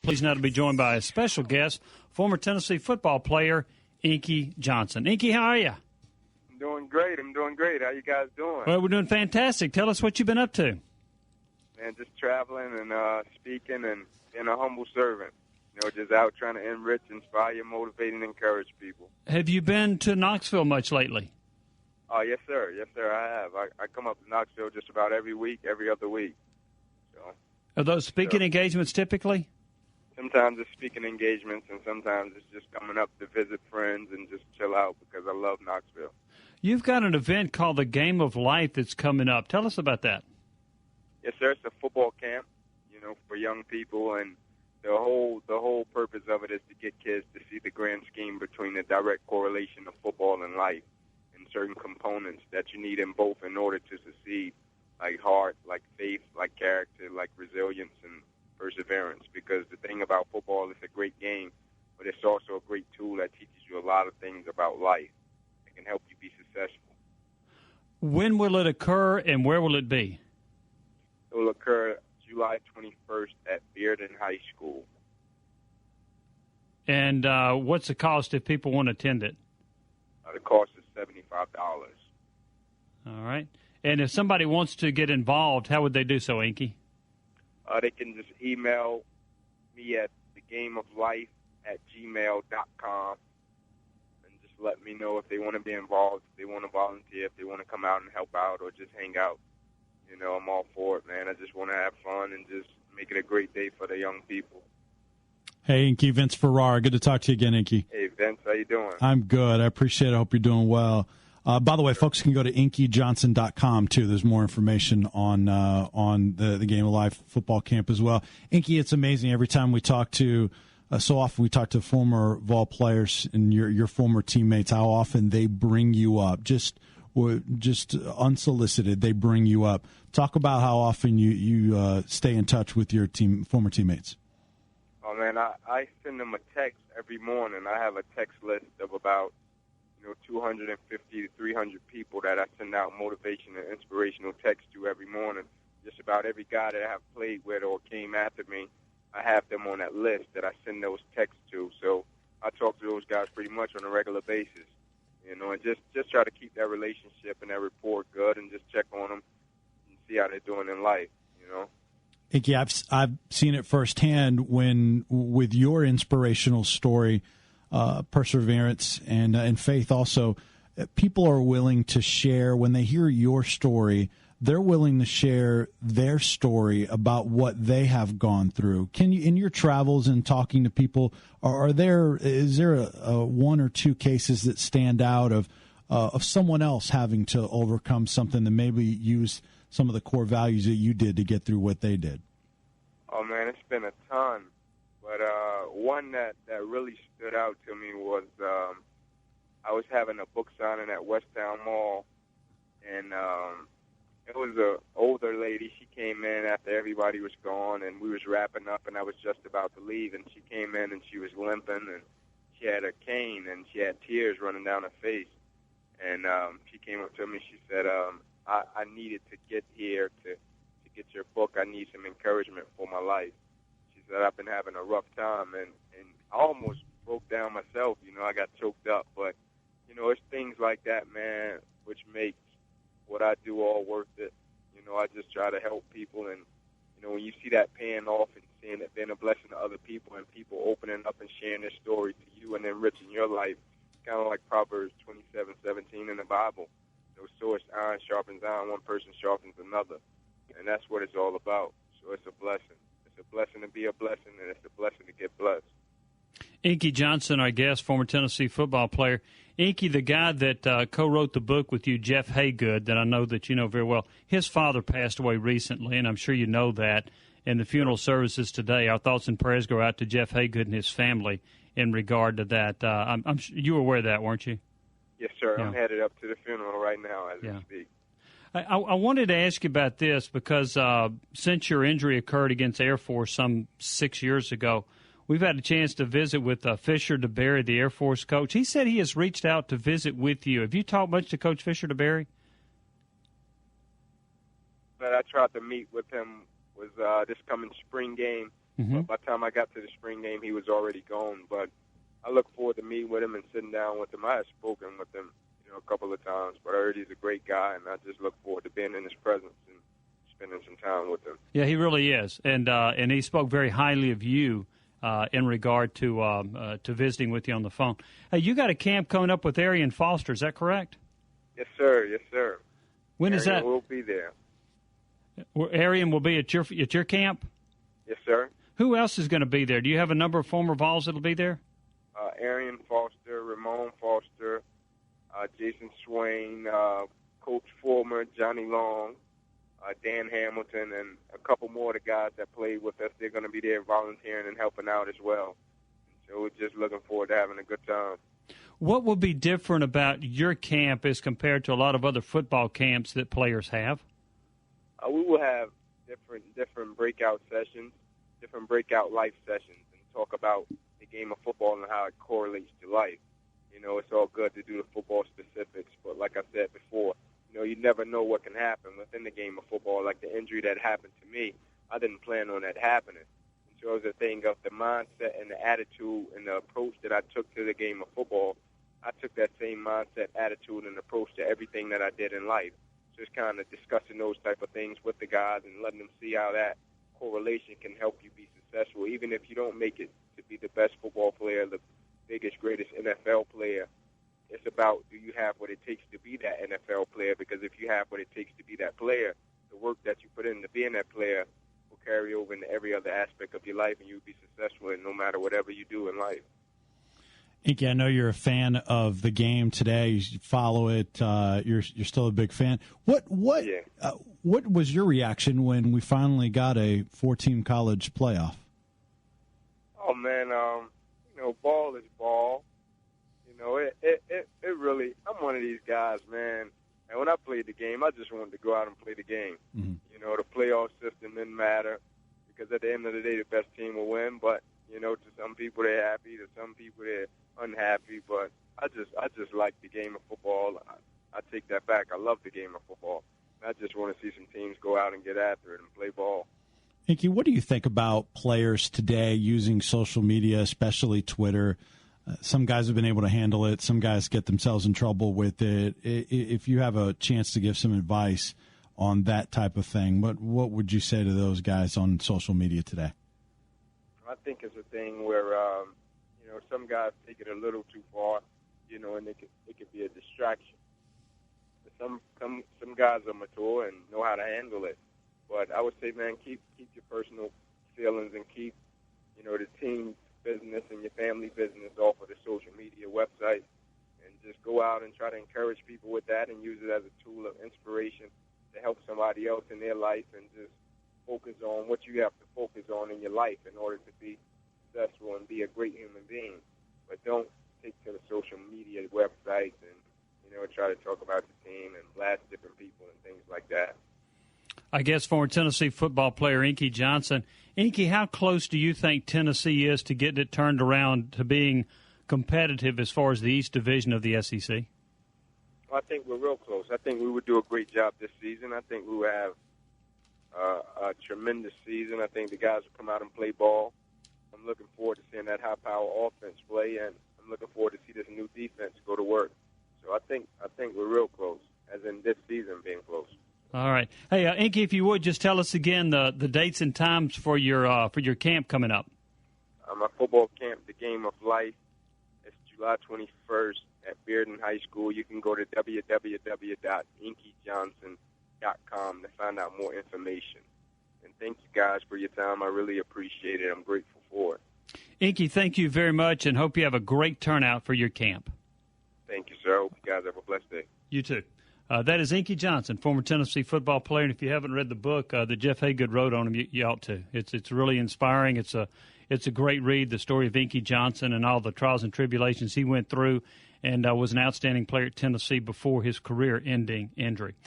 Pleased now to be joined by a special guest, former Tennessee football player, Inky Johnson. Inky, how are you? I'm doing great. How you guys doing? Well, we're doing fantastic. Tell us what you've been up to. Man, just traveling and speaking and being a humble servant. Just out trying to enrich, inspire, motivate, and encourage people. Have you been to Knoxville much lately? Oh, yes, sir. Yes, sir, I have. I come up to Knoxville just about every other week. So, Are those speaking engagements typically? Sometimes it's speaking engagements, and sometimes it's just coming up to visit friends and just chill out because I love Knoxville. You've got an event called the Game of Life that's coming up. Tell us about that. Yes, sir. It's a football camp, for young people, and the whole purpose of it is to get kids to see the grand scheme between the direct correlation of football and life and certain components that you need in both in order to succeed, like heart, like faith, like character, like resilience and perseverance. Because the thing about football, it's a great game, but it's also a great tool that teaches you a lot of things about life that can help you be successful. When will it occur and where will it be? It will occur July 21st at Bearden High School. And what's the cost if people want to attend it? The cost is $75. All right. And if somebody wants to get involved, how would they do so, Inky? They can just email me at thegameoflife@gmail.com and just let me know if they want to be involved, if they want to volunteer, if they want to come out and help out or just hang out. I'm all for it, man. I just want to have fun and just make it a great day for the young people. Hey, Inky, Vince Ferrara. Good to talk to you again, Inky. Hey, Vince, how you doing? I'm good. I appreciate it. I hope you're doing well. By the way, folks can go to inkyjohnson.com, too. There's more information on the Game of Life football camp as well. Inky, it's amazing. Every time we talk to so often we talk to former Vol players and your former teammates, how often they bring you up. Just unsolicited, they bring you up. Talk about how often you stay in touch with your former teammates. Oh, man, I send them a text every morning. I have a text list of about 250 to 300 people that I send out motivation and inspirational texts to every morning. Just about every guy that I have played with or came after me, I have them on that list that I send those texts to. So I talk to those guys pretty much on a regular basis. And just try to keep that relationship and that rapport good and just check on them and see how they're doing in life, Inky, I've seen it firsthand with your inspirational story, perseverance and faith also, people are willing to share. When they hear your story, they're willing to share their story about what they have gone through. Can you, in your travels and talking to people, is there a one or two cases that stand out of someone else having to overcome something that maybe use some of the core values that you did to get through what they did? Oh, man, it's been a ton. But one that really stood out to me was I was having a book signing at Westtown Mall, and it was an older lady. She came in after everybody was gone, and we was wrapping up, and I was just about to leave, and she came in, and she was limping, and she had a cane, and she had tears running down her face. And she came up to me. She said, I needed to get here to get your book. I need some encouragement for my life. She said, I've been having a rough time, and I almost broke down myself. I got choked up. But, it's things like that, man, which makes what I do all worth it. I just try to help people, and when you see that paying off and seeing it being a blessing to other people and people opening up and sharing their story to you and enriching your life, kind of like Proverbs 27:17 in the Bible. So iron sharpens iron, one person sharpens another, and that's what it's all about. So it's a blessing. It's a blessing to be a blessing, and it's a blessing to get blessed. Inky Johnson, our guest, former Tennessee football player. Inky, the guy that co-wrote the book with you, Jeff Haygood, that I know that you know very well, his father passed away recently, and I'm sure you know that. In the funeral services today, our thoughts and prayers go out to Jeff Haygood and his family in regard to that. I'm sure you were aware of that, weren't you? Yes, sir. Yeah. I'm headed up to the funeral right now as we speak. I wanted to ask you about this because since your injury occurred against Air Force some 6 years ago, we've had a chance to visit with Fisher DeBerry, the Air Force coach. He said he has reached out to visit with you. Have you talked much to Coach Fisher DeBerry? But I tried to meet with him was this coming spring game But by the time I got to the spring game, he was already gone. But I look forward to meeting with him and sitting down with him. I have spoken with him, a couple of times, but I heard he's a great guy, and I just look forward to being in his presence and spending some time with him. Yeah, he really is, and he spoke very highly of you in regard to visiting with you on the phone. Hey, you got a camp coming up with Arian Foster, is that correct? Yes, sir. Yes, sir. When is that? We'll be there. Arian will be at your camp? Yes, sir. Who else is going to be there? Do you have a number of former Vols that will be there? Arian Foster, Ramon Foster, Jason Swain, Coach Fulmer, Johnny Long, Dan Hamilton, and a couple more of the guys that played with us. They're going to be there volunteering and helping out as well. So we're just looking forward to having a good time. What will be different about your camp as compared to a lot of other football camps that players have? We will have different breakout sessions, different breakout life sessions, and talk about the game of football and how it correlates to life. It's all good to do the football specifics, but like I said before, you never know what can happen within the game of football. Like the injury that happened to me, I didn't plan on that happening. And so it was a thing of the mindset and the attitude and the approach that I took to the game of football. I took that same mindset, attitude, and approach to everything that I did in life. So it's kind of discussing those type of things with the guys and letting them see how that correlation can help you be successful, even if you don't make it to be the best football player, the biggest, greatest NFL player. It's about, do you have what it takes to be that NFL player? Because if you have what it takes to be that player, the work that you put into being that player will carry over into every other aspect of your life, and you'll be successful in no matter whatever you do in life. Inky, I know you're a fan of the game today. You follow it. You're still a big fan. What was your reaction when we finally got a 4-team college playoff? Oh man, ball is ball. It really. I'm one of these guys, man. And when I played the game, I just wanted to go out and play the game. Mm-hmm. The playoff system didn't matter because at the end of the day, the best team will win. But to some people they're happy, to some people they're unhappy. But I just like the game of football. I take that back. I love the game of football. I just want to see some teams go out and get after it and play ball. Inky, what do you think about players today using social media, especially Twitter? Some guys have been able to handle it. Some guys get themselves in trouble with it. If you have a chance to give some advice on that type of thing, what would you say to those guys on social media today? I think it's a thing where, some guys take it a little too far, and it could be a distraction. But some guys are mature and know how to handle it. But I would say, man, keep your personal feelings and keep, the team's business and your family business off of the social media website, and just go out and try to encourage people with that and use it as a tool of inspiration to help somebody else in their life, and just focus on what you have to focus on in your life in order to be successful and be a great human being. But don't take to the social media websites and, try to talk about the team and blast different people and things like that. I guess former Tennessee football player Inky Johnson. Inky, how close do you think Tennessee is to getting it turned around to being competitive as far as the East Division of the SEC? Well, I think we're real close. I think we would do a great job this season. I think we will have a tremendous season. I think the guys will come out and play ball. I'm looking forward to seeing that high-power offense play, and I'm looking forward to see this new defense go to work. So I think we're real close, as in this season being close. All right. Hey, Inky, if you would, just tell us again the dates and times for your camp coming up. My football camp, The Game of Life, it's July 21st at Bearden High School. You can go to www.inkyjohnson.com to find out more information. And thank you guys for your time. I really appreciate it. I'm grateful for it. Inky, thank you very much, and hope you have a great turnout for your camp. Thank you, sir. I hope you guys have a blessed day. You too. That is Inky Johnson, former Tennessee football player. And if you haven't read the book that Jeff Haygood wrote on him, you ought to. It's really inspiring. It's a great read, the story of Inky Johnson and all the trials and tribulations he went through, and was an outstanding player at Tennessee before his career-ending injury.